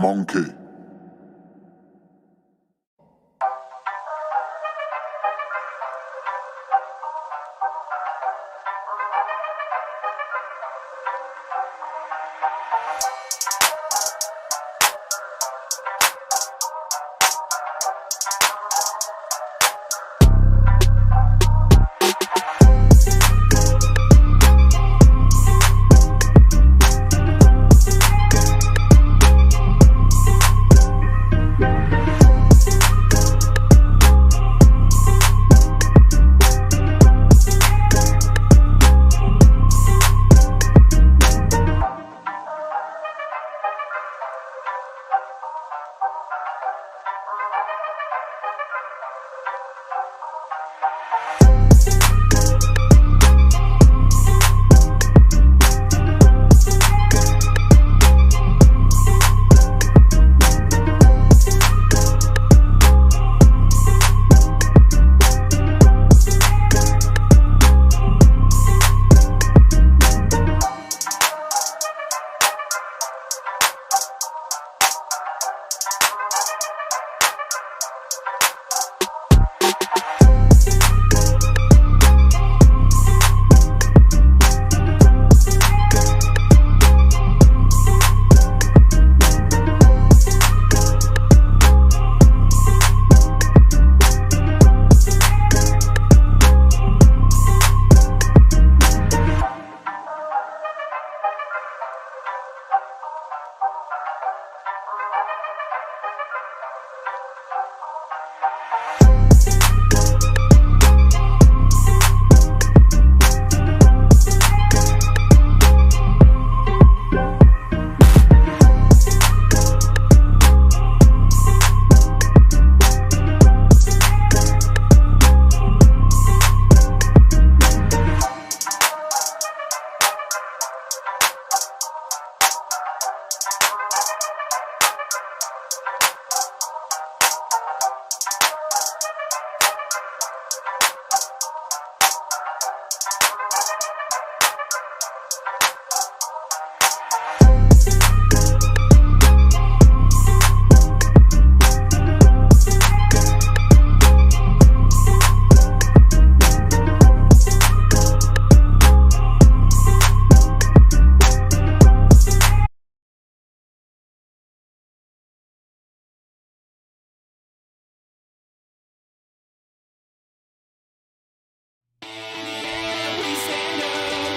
Monkey.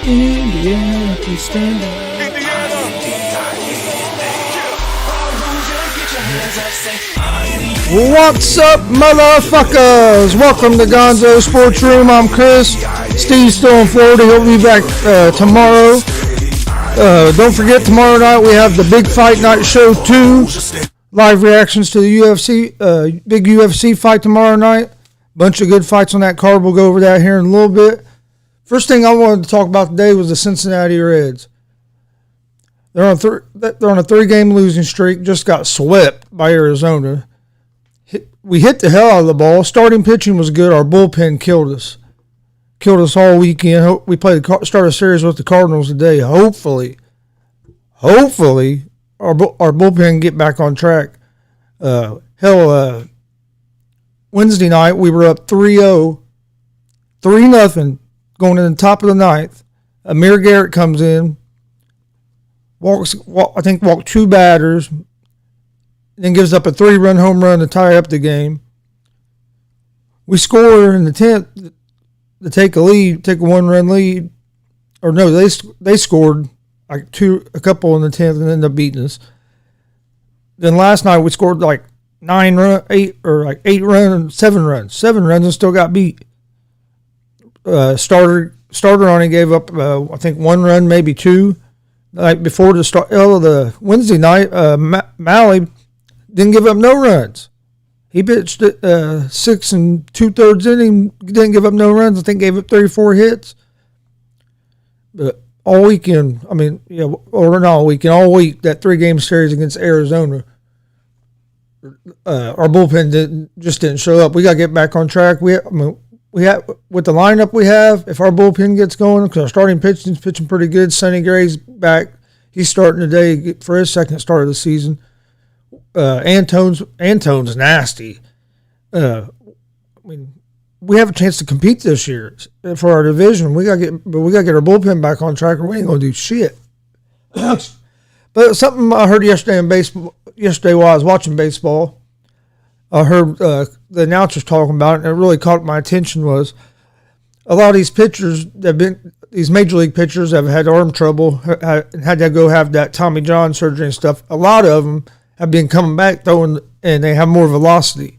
Indiana, we stand up. What's up, motherfuckers? Welcome to Gonzo'S Sports Room. I'm Chris. Steve's still in Florida. He'll be back tomorrow. Don't forget, tomorrow night we have the Big Fight Night Show 2. Live reactions to the UFC, big UFC fight tomorrow night. Bunch of good fights on that card. We'll go over that here in a little bit. First thing I wanted to talk about today was the Cincinnati Reds. They're on a 3-game losing streak. Just got swept by Arizona. We hit the hell out of the ball. Starting pitching was good. Our bullpen killed us. Killed us all weekend. We start a series with the Cardinals today. Hopefully, our bullpen get back on track. Wednesday night we were up 3-0, 3-0. Going in the top of the ninth, Amir Garrett comes in, walked 2 batters, then gives up a 3-run home run to tie up the game. We score in the 10th to take a 1-run lead. Or no, they scored like a couple in the 10th and ended up beating us. Then last night we scored like 7 runs and still got beat. Starter only gave up, 1 run, maybe 2. Like before the start of the Wednesday night, Malley didn't give up no runs. He pitched 6 2/3 inning, didn't give up no runs. I think gave up 34 hits. But all weekend, all week, that 3-game series against Arizona, our bullpen didn't show up. We got to get back on track. We have, with the lineup we have, if our bullpen gets going, because our starting pitching's pitching pretty good. Sonny Gray's back. He's starting today for his second start of the season. Antone's nasty. I mean, we have a chance to compete this year for our division. We gotta get our bullpen back on track, or we ain't gonna do shit. But something I heard yesterday while I was watching baseball, I heard the announcers talking about it, and it really caught my attention. Was a lot of these pitchers these major league pitchers have had arm trouble, had to go have that Tommy John surgery and stuff. A lot of them have been coming back throwing, and they have more velocity.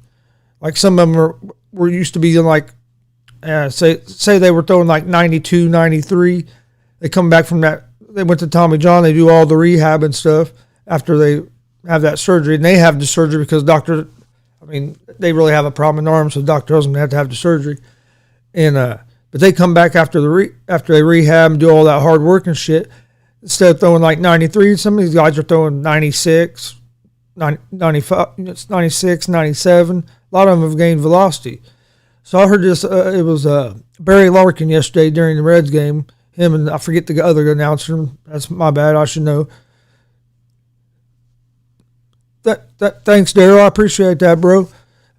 Like some of them were used to be like, say they were throwing like 92, 93. They come back from that. They went to Tommy John. They do all the rehab and stuff after they have that surgery. And they have the surgery because they really have a problem in the arm, so the doctor tells them they have to have the surgery. And but they come back after they rehab and do all that hard work and shit. Instead of throwing like 93, some of these guys are throwing 96, 95, 96, 97. A lot of them have gained velocity. So I heard this. It was Barry Larkin yesterday during the Reds game. Him and I forget the other announcer. That's my bad. I should know. Thanks, Daryl. I appreciate that, bro.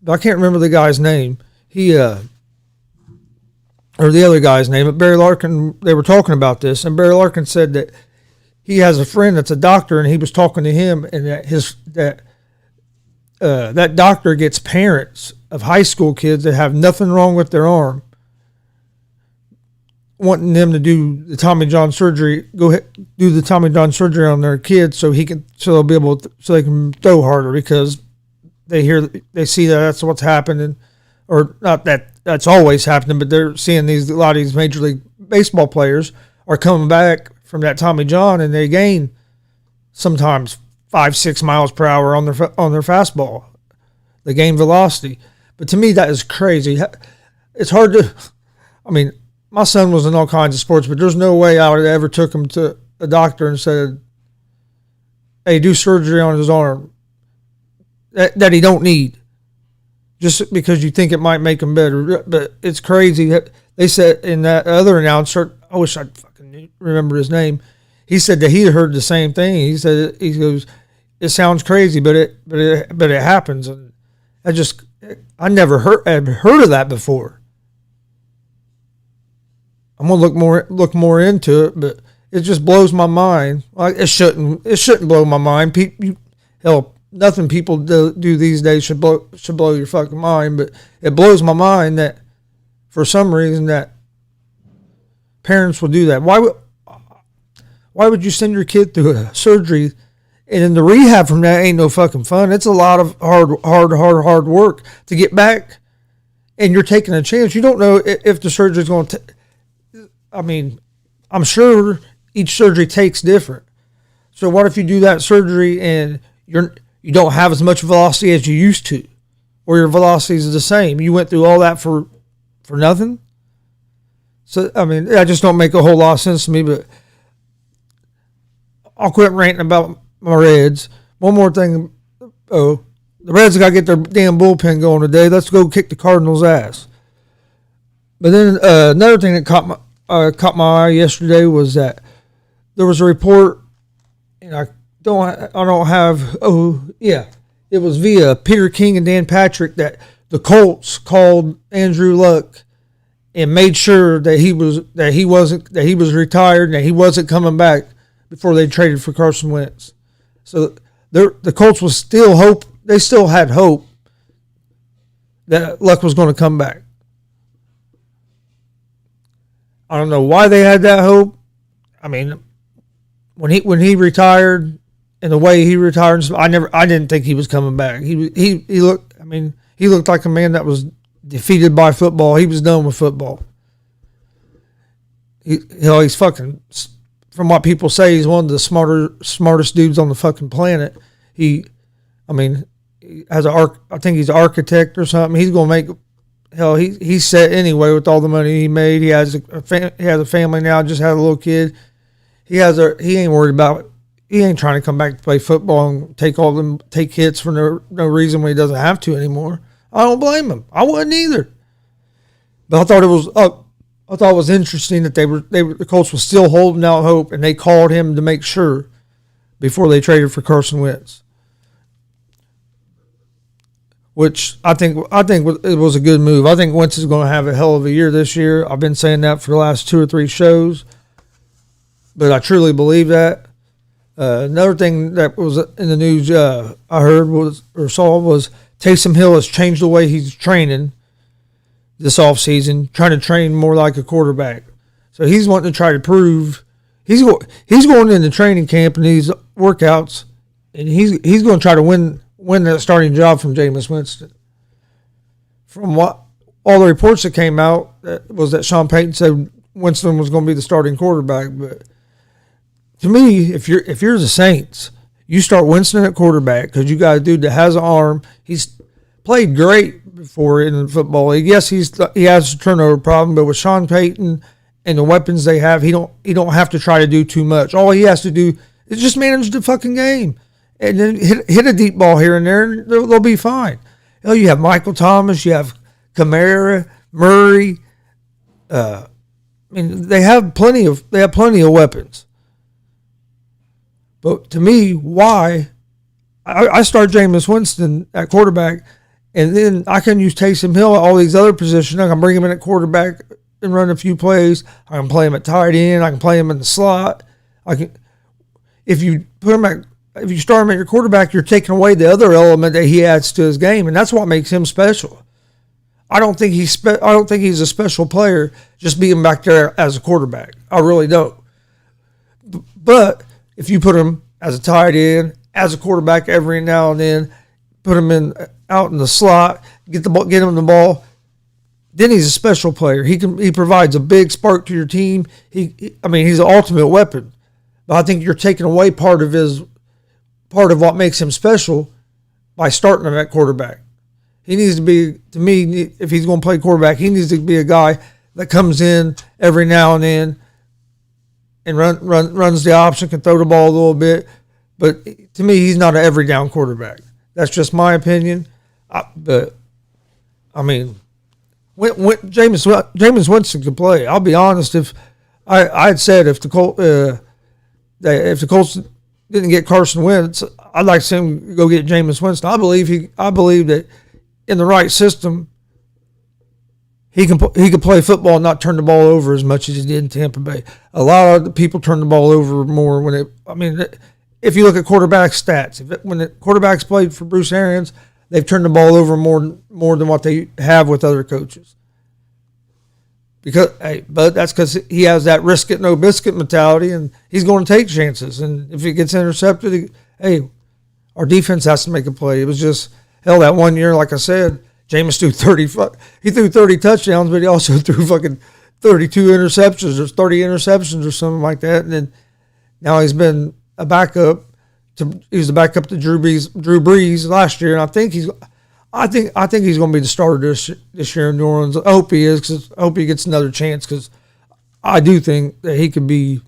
But I can't remember the guy's name. Or the other guy's name. But Barry Larkin. They were talking about this, and Barry Larkin said that he has a friend that's a doctor, and he was talking to him, and that doctor gets parents of high school kids that have nothing wrong with their arm, wanting them to do the Tommy John surgery, go ahead, do the Tommy John surgery on their kids so they can throw harder, because they see that that's what's happening, or not that that's always happening, but they're seeing a lot of these Major League Baseball players are coming back from that Tommy John, and they gain sometimes 5-6 miles per hour on their fastball. They gain velocity. But to me, that is crazy. It's hard to, my son was in all kinds of sports, but there's no way I would have ever took him to a doctor and said, hey, do surgery on his arm that he don't need, just because you think it might make him better. But it's crazy. They said in that other announcer, I wish I'd fucking remember his name, he said that he heard the same thing. He goes, it sounds crazy, but it happens. And I never had heard of that before. I'm gonna look more into it, but it just blows my mind. Like it shouldn't blow my mind. Nothing people do these days should blow your fucking mind, but it blows my mind that for some reason that parents will do that. Why would you send your kid through a surgery, and then the rehab from that ain't no fucking fun? It's a lot of hard work to get back, and you're taking a chance. You don't know if the surgery's going to. I'm sure each surgery takes different. So what if you do that surgery and you don't have as much velocity as you used to, or your velocity is the same? You went through all that for nothing. So that just don't make a whole lot of sense to me. But I'll quit ranting about my Reds. One more thing. The Reds got to get their damn bullpen going today. Let's go kick the Cardinals' ass. But then another thing that caught my eye yesterday was that there was a report, and it was via Peter King and Dan Patrick, that the Colts called Andrew Luck and made sure that he was retired and that he wasn't coming back before they traded for Carson Wentz. So the Colts was still hope. They still had hope that Luck was going to come back. I don't know why they had that hope. When he retired and the way he retired, I didn't think he was coming back. He looked like a man that was defeated by football. He was done with football. He's fucking, from what people say, he's one of the smartest dudes on the fucking planet. I think he's an architect or something. He's gonna make. Hell, he's set anyway with all the money he made. He has a family now. Just had a little kid. He ain't worried about. He ain't trying to come back to play football and take hits for no reason when he doesn't have to anymore. I don't blame him. I wouldn't either. But I thought it was interesting that the Colts were still holding out hope, and they called him to make sure before they traded for Carson Wentz. which I think it was a good move. I think Wentz is going to have a hell of a year this year. I've been saying that for the last 2 or 3 shows, but I truly believe that. Another thing that was in the news I heard was Taysom Hill has changed the way he's training this offseason, trying to train more like a quarterback. So he's wanting to try to prove he's going into training camp and these workouts, and he's going to try to win that starting job from Jameis Winston. From what all the reports that came out was that Sean Payton said Winston was going to be the starting quarterback, but to me, if you're the Saints, you start Winston at quarterback because you got a dude that has an arm. He's played great before in the football league. Yes, he has a turnover problem, but with Sean Payton and the weapons they have, he don't have to try to do too much. All he has to do is just manage the fucking game and then hit a deep ball here and there, and they'll be fine. You have Michael Thomas, you have Kamara, Murray. They have plenty of weapons. But to me, why I start Jameis Winston at quarterback, and then I can use Taysom Hill at all these other positions. I can bring him in at quarterback and run a few plays. I can play him at tight end. I can play him in the slot. If you start him at your quarterback, you're taking away the other element that he adds to his game, and that's what makes him special. I don't think he's a special player just being back there as a quarterback. I really don't. But if you put him as a tight end, as a quarterback every now and then, put him out in the slot, get him the ball, then he's a special player. He provides a big spark to your team. He's an ultimate weapon. But I think you're taking away part of what makes him special by starting him at quarterback. He needs to be, to me, if he's going to play quarterback, he needs to be a guy that comes in every now and then and runs the option, can throw the ball a little bit. But to me, he's not an every down quarterback. That's just my opinion. Jameis Winston could play. I'll be honest. If I'd said if the Colts didn't get Carson Wentz, I'd like to see him go get Jameis Winston. I believe that in the right system, he could play football and not turn the ball over as much as he did in Tampa Bay. A lot of the people turn the ball over more if you look at quarterback stats, when the quarterbacks played for Bruce Arians, they've turned the ball over more than what they have with other coaches. But that's because he has that risk it no biscuit mentality, and he's going to take chances. And if it gets intercepted, our defense has to make a play. It was just that 1 year, like I said, Jameis threw 30 touchdowns, but he also threw fucking 32 interceptions or 30 interceptions or something like that. And then now he's been a backup. He was the backup to Drew Brees last year, and I think he's going to be the starter this year in New Orleans. I hope he is, because I hope he gets another chance, because I do think that he could be.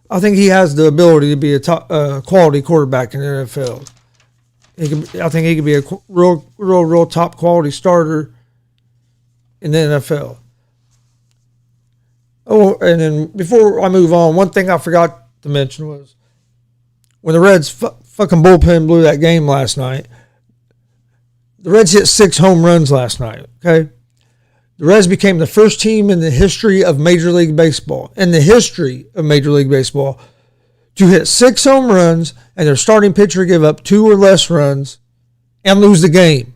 I think he has the ability to be a quality quarterback in the NFL. I think he could be a real top quality starter in the NFL. Oh, and then before I move on, one thing I forgot to mention was when the Reds fucking bullpen blew that game last night. The Reds hit 6 home runs last night, okay? The Reds became the first team in the history of Major League Baseball, to hit 6 home runs and their starting pitcher give up 2 or less runs and lose the game.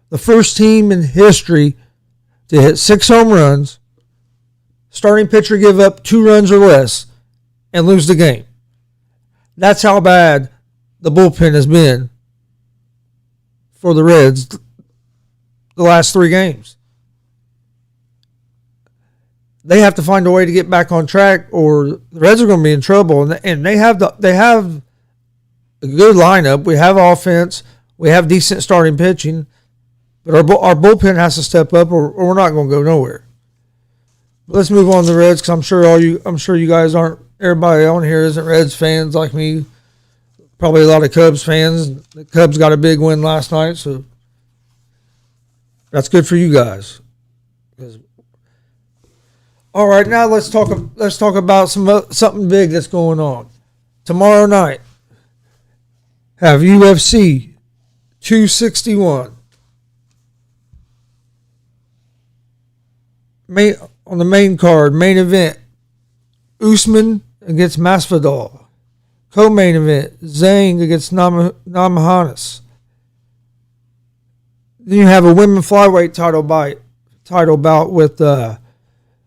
The first team in history to hit 6 home runs, starting pitcher give up 2 runs or less, and lose the game. That's how bad the bullpen has been for the Reds the last 3 games. They have to find a way to get back on track, or the Reds are going to be in trouble. And they have a good lineup. We have offense. We have decent starting pitching. But our bullpen has to step up, or we're not going to go nowhere. But let's move on to the Reds, because I'm sure you guys aren't. Everybody on here isn't Reds fans like me. Probably a lot of Cubs fans. The Cubs got a big win last night, so that's good for you guys. All right, now let's talk about something big that's going on. Tomorrow night, have UFC 261. On the main card, main event, Usman against Masvidal. Co-main event, Zhang against Namajunas. Then you have a women flyweight title bout with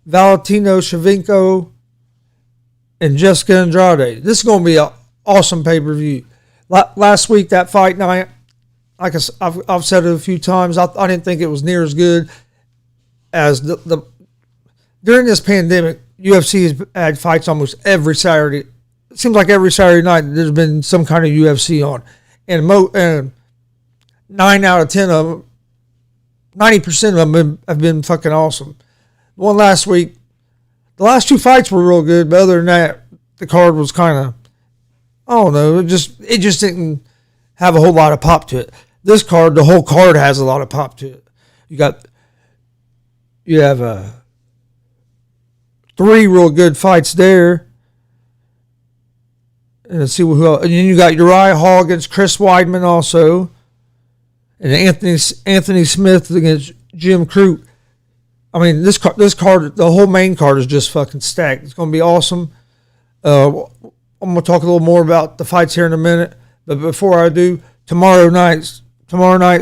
Valentino Shevchenko and Jessica Andrade. This is going to be an awesome pay-per-view. Last week, that fight night, like I've said it a few times, I didn't think it was near as good as the during this pandemic. UFC has had fights almost every Saturday. It seems like every Saturday night there's been some kind of UFC on, and 9 out of 10 of them, 90% of them have been fucking awesome. The one last week, the last 2 fights were real good, but other than that, the card was kind of, I don't know, it just didn't have a whole lot of pop to it. This card, the whole card has a lot of pop to it. You have 3 real good fights there. And let's see who else. And then you got Uriah Hall against Chris Weidman also. And Anthony Smith against Jim Crute. I mean, this card, the whole main card is just fucking stacked. It's going to be awesome. I'm going to talk a little more about the fights here in a minute. But before I do, tomorrow night,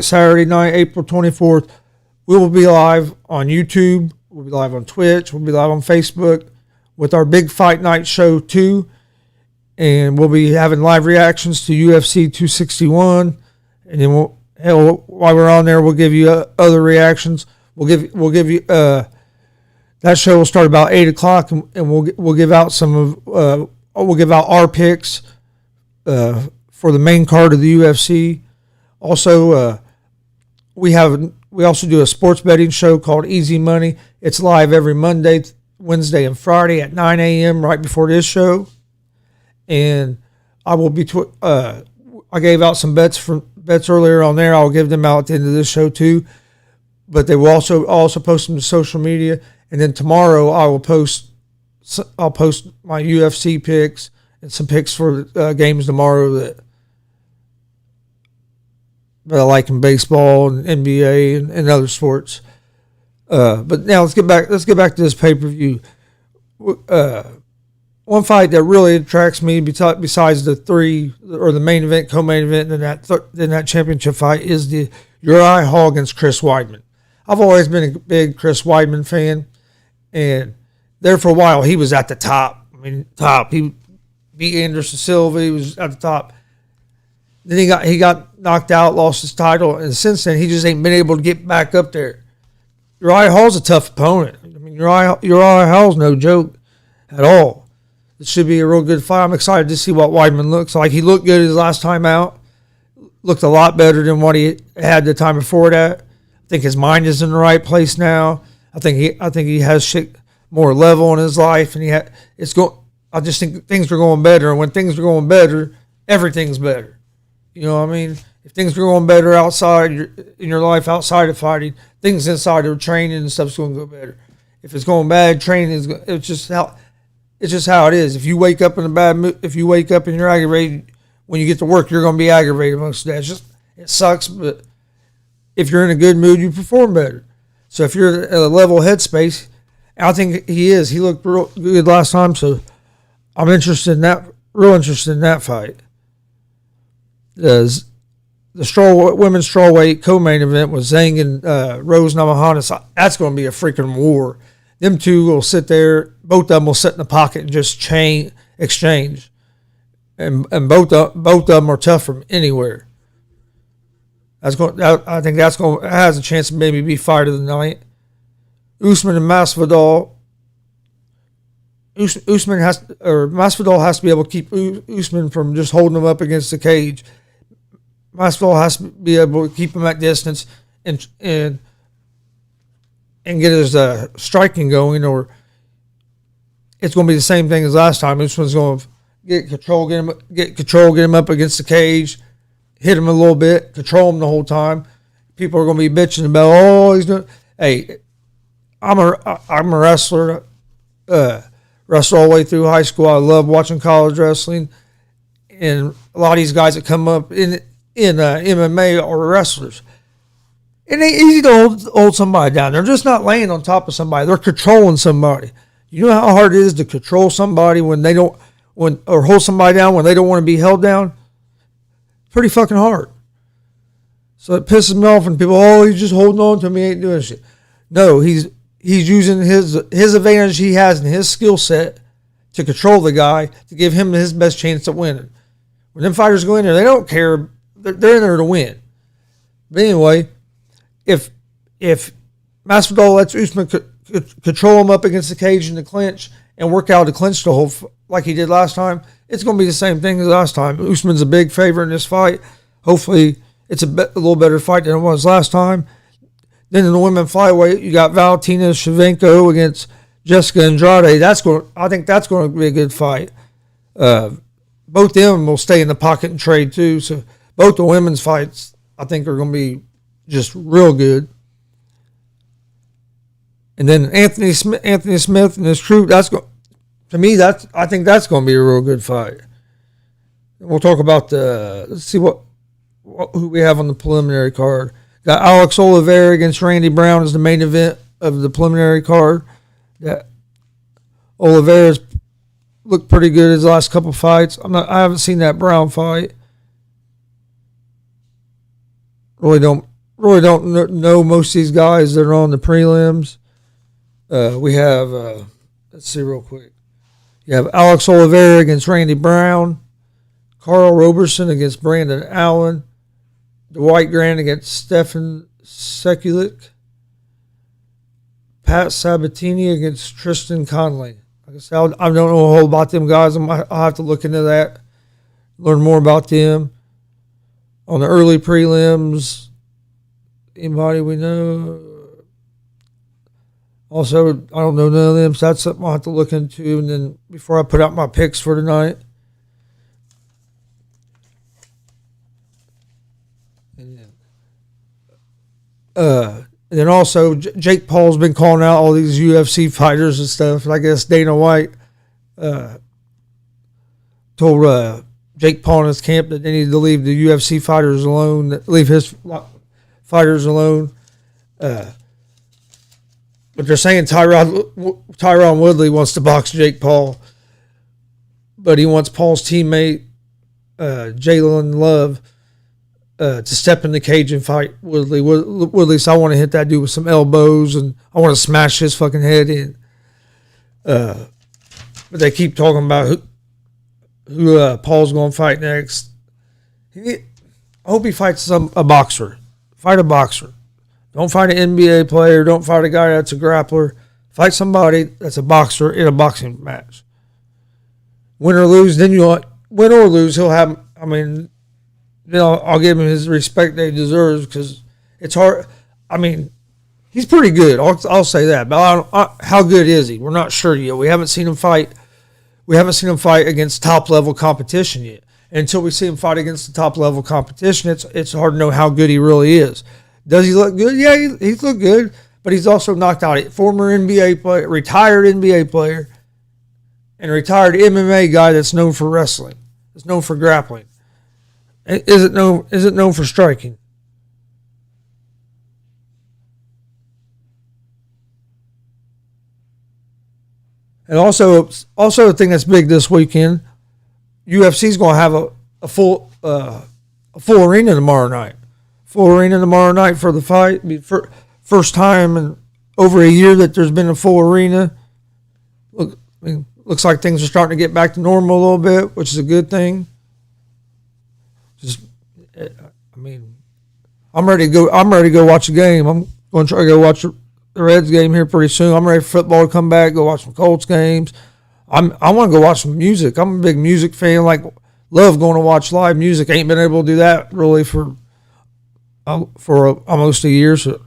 Saturday night, April 24th, we will be live on YouTube. We'll be live on Twitch. We'll be live on Facebook with our Big Fight Night Show 2. And we'll be having live reactions to UFC 261. And then while we're on there, we'll give you other reactions. We'll give you that show will start about 8 o'clock, and we'll give out we'll give out our picks for the main card of the UFC. Also, we also do a sports betting show called Easy Money. It's live every Monday, Wednesday, and Friday at 9 a.m. right before this show. And I will be. I gave out some bets earlier on there. I'll give them out at the end of this show too. But they will also post them to social media. And then tomorrow I'll post my UFC picks and some picks for games tomorrow that I like in baseball and NBA and other sports. But now let's get back to this pay-per-view. One fight that really attracts me besides the 3 or the main event, co-main event, and then that championship fight is the Uriah Hall against Chris Weidman. I've always been a big Chris Weidman fan, and there for a while he was at the top. I mean, top. He beat Anderson Silva. He was at the top. Then he got knocked out, lost his title, and since then he just ain't been able to get back up there. Uriah Hall's a tough opponent. I mean, Uriah Hall's no joke at all. It should be a real good fight. I'm excited to see what Weidman looks like. He looked good his last time out. Looked a lot better than what he had the time before that. I think his mind is in the right place now. I think he has shit more level in his life, and I just think things are going better. And when things are going better, everything's better. You know what I mean? If things are going better outside in your life, outside of fighting, things inside of training and stuff's going to go better. If it's going bad, training it's just how it is. If you wake up in a bad mood, if you wake up and you're aggravated, when you get to work, you're going to be aggravated most of that. It sucks, but if you're in a good mood, you perform better. So if you're in a level headspace, I think he is. He looked real good last time, so I'm interested in that. Real interested in that fight. The women's strawweight co-main event was Zhang and Rose Namajunas. That's going to be a freaking war. Them two will sit there. Both of them will sit in the pocket and just exchange. And both of them are tough from anywhere. I think that has a chance to maybe be fight of the night. Usman and Masvidal. Masvidal has to be able to keep Usman from just holding him up against the cage. Masvidal has to be able to keep him at distance and get his striking going, or it's going to be the same thing as last time. Usman's going to get him up against the cage, hit him a little bit, control him the whole time. People are going to be bitching about, he's doing. Hey, I'm a wrestler. Wrestled all the way through high school. I love watching college wrestling, and a lot of these guys that come up in it, in MMA or wrestlers. It ain't easy to hold somebody down. They're just not laying on top of somebody. They're controlling somebody. You know how hard it is to control somebody when they don't, or hold somebody down when they don't want to be held down? Pretty fucking hard. So it pisses me off when people, oh, he's just holding on to me, ain't doing shit. No, he's using his advantage he has in his skill set to control the guy, to give him his best chance at winning. When them fighters go in there, they don't care. They're in there to win. But anyway, if Masvidal lets Usman control him up against the cage in the clinch and work out the clinch the whole like he did last time, it's going to be the same thing as last time. Usman's a big favorite in this fight. Hopefully, it's a little better fight than it was last time. Then in the women flyweight, you got Valentina Shevchenko against Jessica Andrade. I think that's going to be a good fight. Both of them will stay in the pocket and trade too. So both the women's fights, I think, are going to be just real good. And then Anthony Smith and his crew. I think that's going to be a real good fight. And we'll talk about let's see who we have on the preliminary card. Got Alex Oliveira against Randy Brown as the main event of the preliminary card. Yeah, Oliveira's looked pretty good his last couple fights. I haven't seen that Brown fight. Really don't know most of these guys that are on the prelims. We have let's see real quick. You have Alex Oliveira against Randy Brown, Carl Roberson against Brandon Allen, Dwight Grant against Stefan Sekulic, Pat Sabatini against Tristan Conley. Like I said, I don't know a whole about them guys. I'll have to look into that, learn more about them. On the early prelims, anybody we know? Also, I don't know none of them, so that's something I'll have to look into. And then before I put out my picks for tonight. And then also, Jake Paul's been calling out all these UFC fighters and stuff. I guess Dana White told Jake Paul in his camp that they need to leave the UFC fighters alone, leave his fighters alone. But they're saying Tyron Woodley wants to box Jake Paul, but he wants Paul's teammate, Jalen Love, to step in the cage and fight Woodley. Woodley said, I want to hit that dude with some elbows, and I want to smash his fucking head in. But they keep talking about who Paul's going to fight next. I hope he fights a boxer. Fight a boxer. Don't fight an NBA player. Don't fight a guy that's a grappler. Fight somebody that's a boxer in a boxing match. Win or lose, win or lose, he'll have, then I'll give him his respect that he deserves, because it's hard. He's pretty good. I'll say that. But how good is he? We're not sure yet. We haven't seen him fight. We haven't seen him fight against top-level competition yet. And until we see him fight against the top-level competition, it's hard to know how good he really is. Does he look good? Yeah, he's looked good, but he's also knocked out a former NBA player, retired NBA player, and a retired MMA guy that's known for wrestling. That's known for grappling. Is it known for striking? And also a thing that's big this weekend, UFC's going to have a full arena tomorrow night. Full arena tomorrow night for the fight. First time in over a year that there's been a full arena. Looks like things are starting to get back to normal a little bit, which is a good thing. I'm ready to go. I'm ready to go watch a game. I'm going to try to go watch the Reds game here pretty soon. I'm ready for football to come back. Go watch some Colts games. I want to go watch some music. I'm a big music fan. Love going to watch live music. Ain't been able to do that really for almost a year. So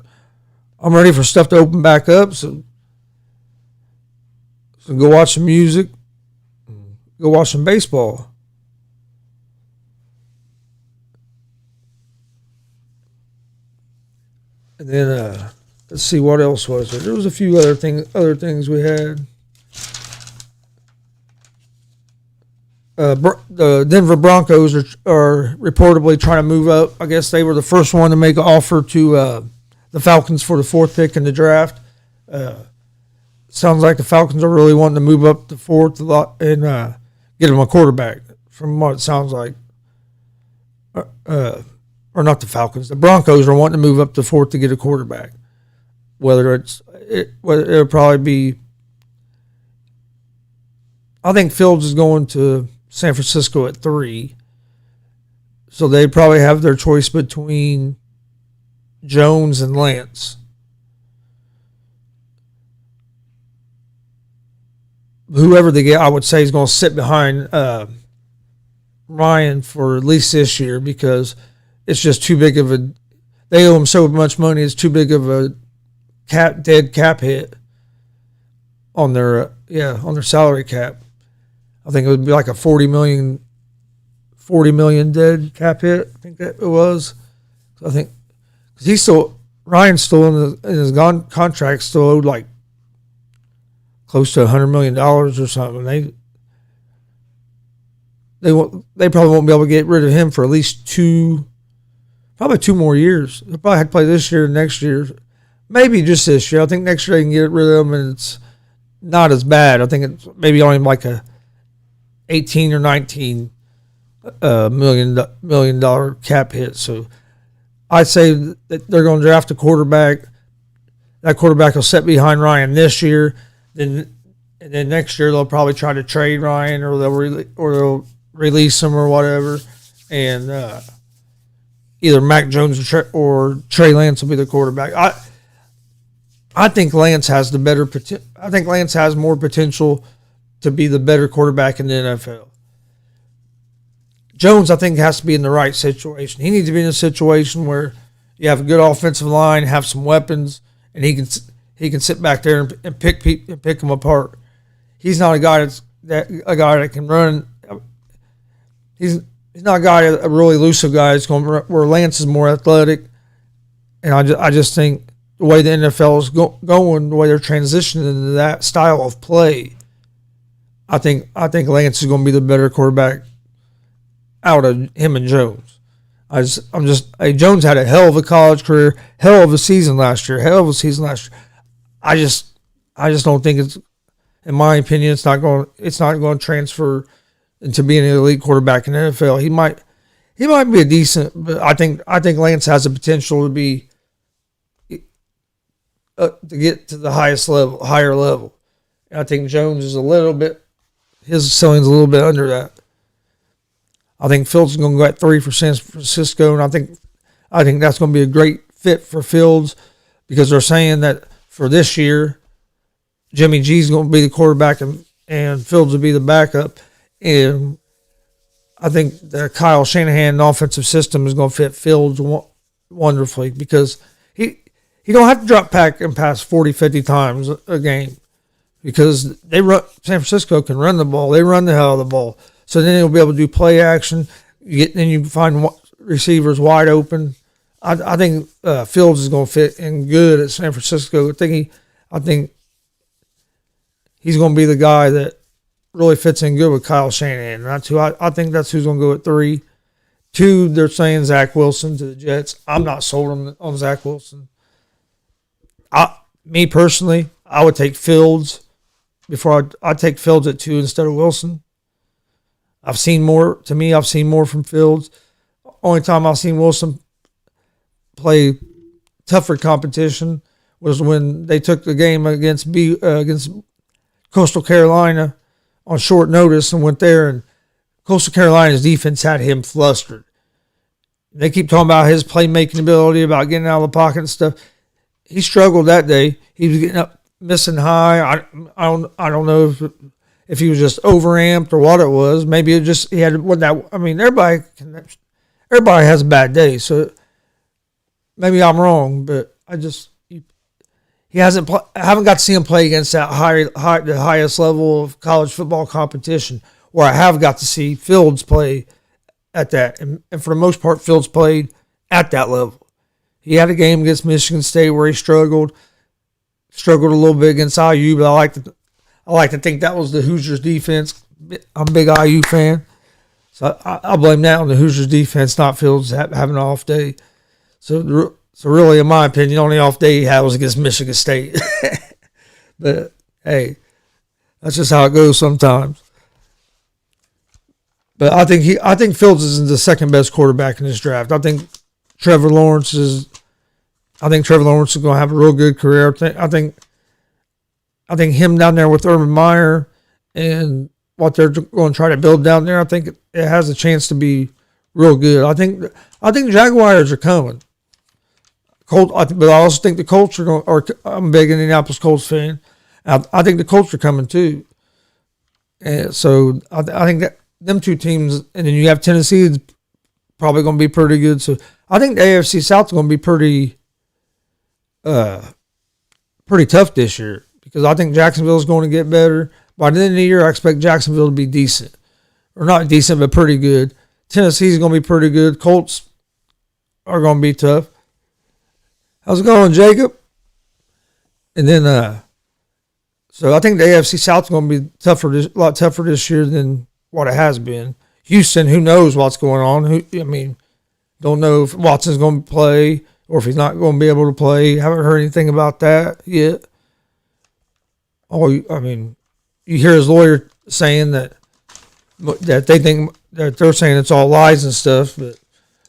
I'm ready for stuff to open back up. So go watch some music. Go watch some baseball. And then let's see what else was there. There was a few other things we had. the Denver Broncos are reportedly trying to move up. I guess they were the first one to make an offer to the Falcons for the 4th pick in the draft. Sounds like the Falcons are really wanting to move up the 4th and get them a quarterback, from what it sounds like. Or not the Falcons. The Broncos are wanting to move up to 4th to get a quarterback. Whether it'll probably be. I think Fields is going to San Francisco at 3. So they probably have their choice between Jones and Lance. Whoever they get, I would say, is going to sit behind Ryan for at least this year, because it's just too big of a. They owe him so much money; it's too big of a dead cap hit on their salary cap. I think it would be like a 40 million dead cap hit. I think that it was. I think because Ryan's still in his contract, still owed like close to $100 million or something. They probably won't be able to get rid of him for at least 2 more years. They'll probably have to play this year and next year. Maybe just this year. I think next year they can get rid of him and it's not as bad. I think it's maybe only like a 18 or 19 million dollar cap hit. So I'd say that they're going to draft a quarterback. That quarterback will sit behind Ryan this year. And then next year they'll probably try to trade Ryan, or they'll release him or whatever. And either Mac Jones or Trey Lance will be the quarterback. I think Lance has the better. I think Lance has more potential to be the better quarterback in the NFL. Jones, I think, has to be in the right situation. He needs to be in a situation where you have a good offensive line, have some weapons, and he can sit back there and pick them apart. He's not a guy that can run. He's not a really elusive guy. It's going where Lance is more athletic, and I just think the way the NFL is going, the way they're transitioning into that style of play, I think Lance is going to be the better quarterback out of him and Jones. Jones had a hell of a college career, hell of a season last year. I just don't think it's, in my opinion, it's not going to transfer into being an elite quarterback in the NFL. He might be a decent, but I think Lance has the potential to be to get to the higher level. And I think Jones is his ceiling's a little bit under that. I think Fields is going to go at 3 for San Francisco, and I think that's going to be a great fit for Fields, because they're saying that for this year, Jimmy G's going to be the quarterback and Fields will be the backup. And I think the Kyle Shanahan offensive system is going to fit Fields wonderfully, because he don't have to drop back and pass 40, 50 times a game, because San Francisco can run the ball. They run the hell out of the ball. So then he'll be able to do play action. Then you find receivers wide open. I think Fields is going to fit in good at San Francisco. I think he's going to be the guy that really fits in good with Kyle Shanahan. That's who I think that's who's going to go at 3. 2, they're saying Zach Wilson to the Jets. I'm not sold on Zach Wilson. Me personally, I would take Fields before I'd take Fields at 2 instead of Wilson. I've seen more from Fields. Only time I've seen Wilson play tougher competition was when they took the game against Coastal Carolina on short notice and went there, and Coastal Carolina's defense had him flustered. They keep talking about his playmaking ability, about getting out of the pocket and stuff. He struggled that day. He was getting up, missing high. I don't know if he was just overamped or what it was. Maybe it just he had what that. I mean, everybody has a bad day, so maybe I'm wrong, but he hasn't. I haven't got to see him play against that the highest level of college football competition, where I have got to see Fields play at that, and for the most part, Fields played at that level. He had a game against Michigan State where he struggled a little bit against IU, but I like to think that was the Hoosiers defense. I'm a big IU fan, so I blame that on the Hoosiers defense, not Fields having an off day. So really, in my opinion, the only off day he had was against Michigan State. But hey, that's just how it goes sometimes. But I think Fields is the second best quarterback in this draft. I think Trevor Lawrence is going to have a real good career. I think him down there with Urban Meyer and what they're going to try to build down there, I think it has a chance to be real good. I think Jaguars are coming. But I also think the Colts are going. I'm a big Indianapolis Colts fan. I think the Colts are coming too. And so I think that them two teams, and then you have Tennessee, is probably going to be pretty good. So I think the AFC South is going to be pretty tough this year, because I think Jacksonville is going to get better. By the end of the year, I expect Jacksonville to be decent. Or not decent, but pretty good. Tennessee is going to be pretty good. Colts are going to be tough. How's it going, Jacob? And then, so I think the AFC South is going to be a lot tougher this year than what it has been. Houston, who knows what's going on? Don't know if Watson's going to play or if he's not going to be able to play. Haven't heard anything about that yet. You hear his lawyer saying that they think that they're saying it's all lies and stuff, but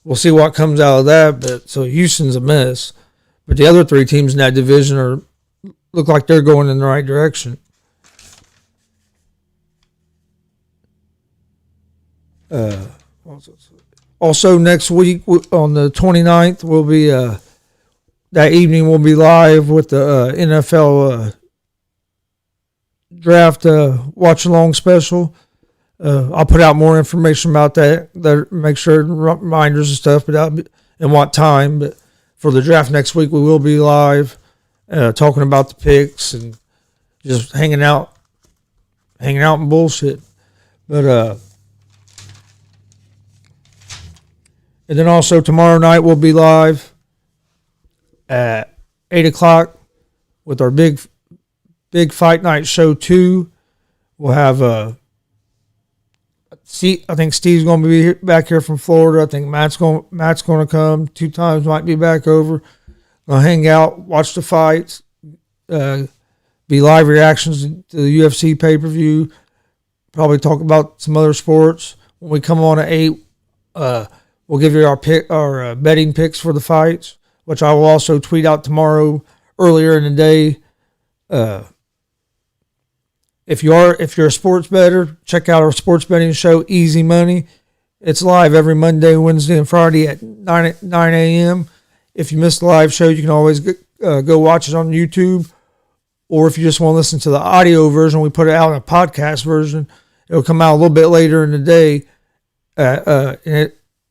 we'll see what comes out of that. But so Houston's a mess, but the other three teams in that division look like they're going in the right direction. Also next week on the 29th, we'll be that evening we'll be live with the NFL draft watch along special. I'll put out more information about that. Make sure reminders and stuff, and what time. But for the draft next week, we will be live, talking about the picks and just hanging out and bullshit. But and then also tomorrow night we'll be live at 8:00 with our big Fight Night Show 2. We'll have I think Steve's going to be back here from Florida. I think Matt's going to come 2 times. Might be back over. Gonna hang out, watch the fights, be live reactions to the UFC pay-per-view. Probably talk about some other sports. When we come on at 8, we'll give you our betting picks for the fights, which I will also tweet out tomorrow earlier in the day. If you're a sports bettor, check out our sports betting show, Easy Money. It's live every Monday, Wednesday, and Friday at 9 a.m. If you missed the live show, you can always go watch it on YouTube. Or if you just want to listen to the audio version, we put it out in a podcast version. It'll come out a little bit later in the day.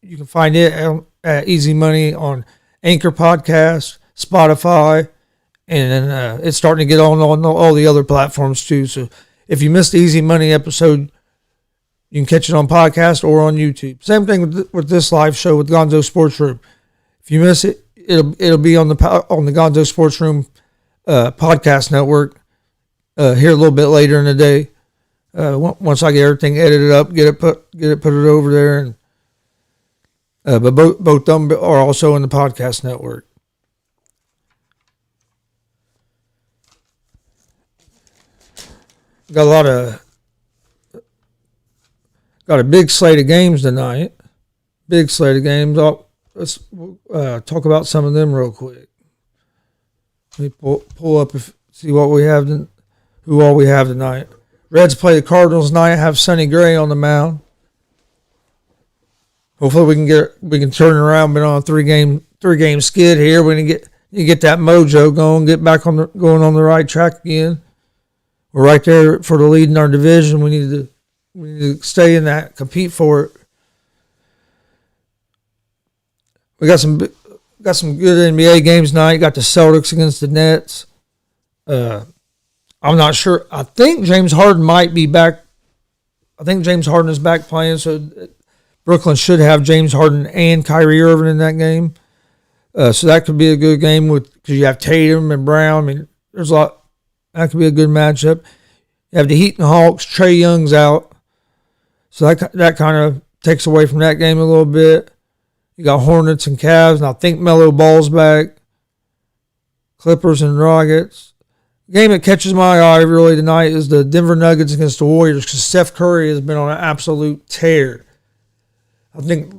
You can find it at Easy Money on Anchor Podcast, Spotify, and then it's starting to get on all the other platforms too. So if you missed the Easy Money episode, you can catch it on podcast or on YouTube. Same thing with this live show with Gonzo'S Sports Room. If you miss it, it'll be on the Gonzo'S Sports Room podcast network here a little bit later in the day. Once I get everything edited up, get it put over there, and but both of them are also in the podcast network. Got a big slate of games tonight. Big slate of games. Let's talk about some of them real quick. Let me pull up see what we have. Who all we have tonight. Reds play the Cardinals tonight. Have Sonny Gray on the mound. Hopefully we can turn it around. Been on a three game skid here. We need to get that mojo going. Get back going on the right track again. We're right there for the lead in our division. We need to stay in that, compete for it. We got some good NBA games tonight. Got the Celtics against the Nets. I'm not sure. I think James Harden might be back. I think James Harden is back playing, so Brooklyn should have James Harden and Kyrie Irving in that game. So that could be a good game because you have Tatum and Brown. I mean, there's a lot. That could be a good matchup. You have the Heat and Hawks. Trae Young's out. So that kind of takes away from that game a little bit. You got Hornets and Cavs, and I think Melo Ball's back. Clippers and Rockets. The game that catches my eye really tonight is the Denver Nuggets against the Warriors, because Steph Curry has been on an absolute tear. I think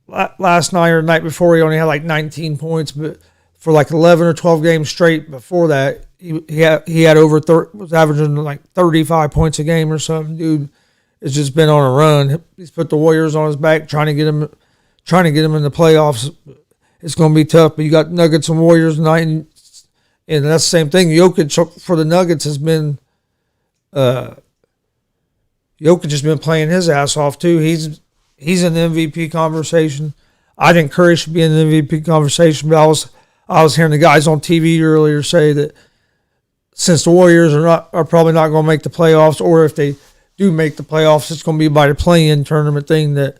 last night or the night before he only had like 19 points, but for like 11 or 12 games straight before that, he had was averaging like 35 points a game or something. Dude, it's just been on a run. He's put the Warriors on his back, trying to get him in the playoffs. It's going to be tough, but you got Nuggets and Warriors tonight, and that's the same thing. Jokic for the Nuggets has been Jokic has been playing his ass off too. He's in the MVP conversation. I think Curry should be in the MVP conversation, but I was hearing the guys on TV earlier say that since the Warriors are probably not going to make the playoffs, or if they do make the playoffs, it's going to be by the play-in tournament thing, that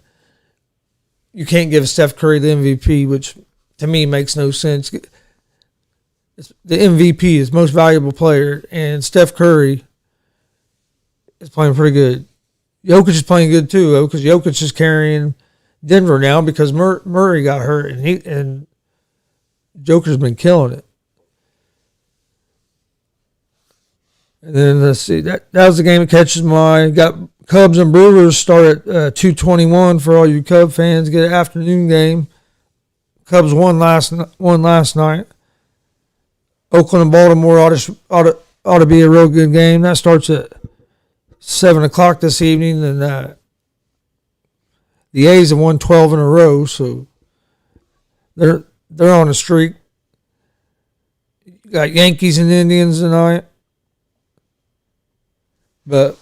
you can't give Steph Curry the MVP, which to me makes no sense. The MVP is most valuable player, and Steph Curry is playing pretty good. Jokic is playing good too, though, because Jokic is carrying Denver now because Murray got hurt, and Joker's been killing it. And then let's see, that was the game that catches my eye. Got Cubs and Brewers start at 2:21 for all you Cub fans. Get an afternoon game. Cubs won last night. Oakland and Baltimore ought to be a real good game. That starts at 7 o'clock this evening, and the A's have won 12 in a row, so they're on a streak. You got Yankees and Indians tonight. But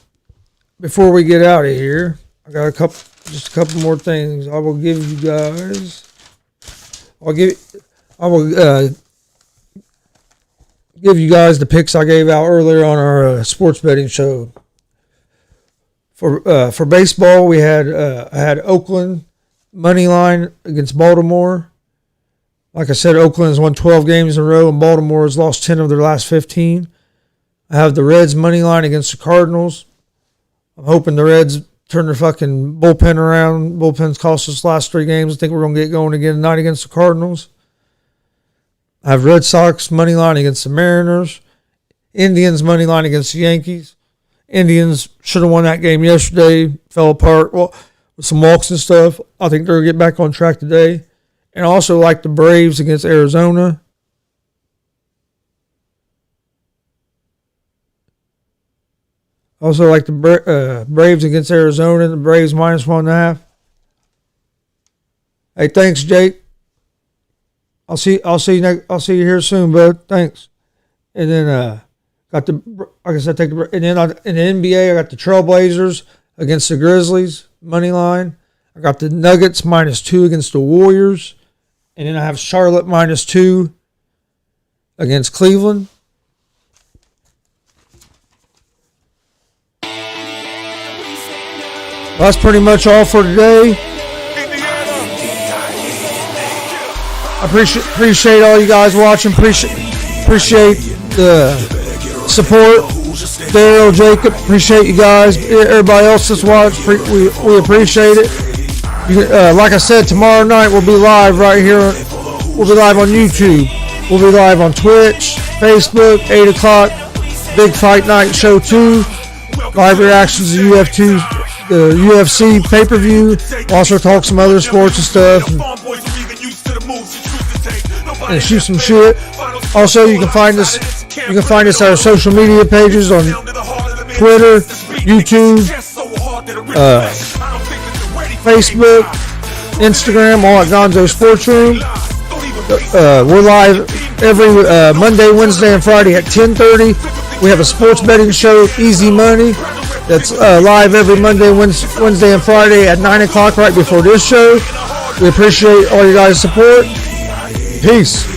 before we get out of here, I got just a couple more things I will give you guys. I will give you guys the picks I gave out earlier on our sports betting show. For baseball, I had Oakland money line against Baltimore. Like I said, Oakland has won 12 games in a row, and Baltimore has lost 10 of their last 15. I have the Reds money line against the Cardinals. I'm hoping the Reds turn their fucking bullpen around. Bullpen's cost us the last 3 games. I think we're going to get going again tonight against the Cardinals. I have Red Sox money line against the Mariners. Indians money line against the Yankees. Indians should have won that game yesterday. Fell apart with some walks and stuff. I think they're going to get back on track today. And I also like the Braves against Arizona. Also like the Braves against Arizona. The Braves minus 1.5. Hey, thanks, Jake. I'll see you here soon, bud. Thanks. And then like I said, and then in the NBA, I got the Trailblazers against the Grizzlies money line. I got the Nuggets minus 2 against the Warriors, and then I have Charlotte minus 2 against Cleveland. Well, that's pretty much all for today. I appreciate all you guys watching. Appreciate the support. Daryl, Jacob, appreciate you guys. Everybody else that's watched, we appreciate it. Like I said, tomorrow night we'll be live right here. We'll be live on YouTube. We'll be live on Twitch, Facebook, 8 o'clock. Big Fight Night Show 2. Live reactions to the UFC pay-per-view. Also talk some other sports and stuff. And shoot some shit. Also, you can find us at our social media pages on Twitter, YouTube, Facebook, Instagram, all at Gonzo'S Sports Room. We're live every Monday, Wednesday, and Friday at 10:30. We have a sports betting show, Easy Money, that's live every Monday, Wednesday, and Friday at 9 o'clock right before this show. We appreciate all you guys' support. Peace.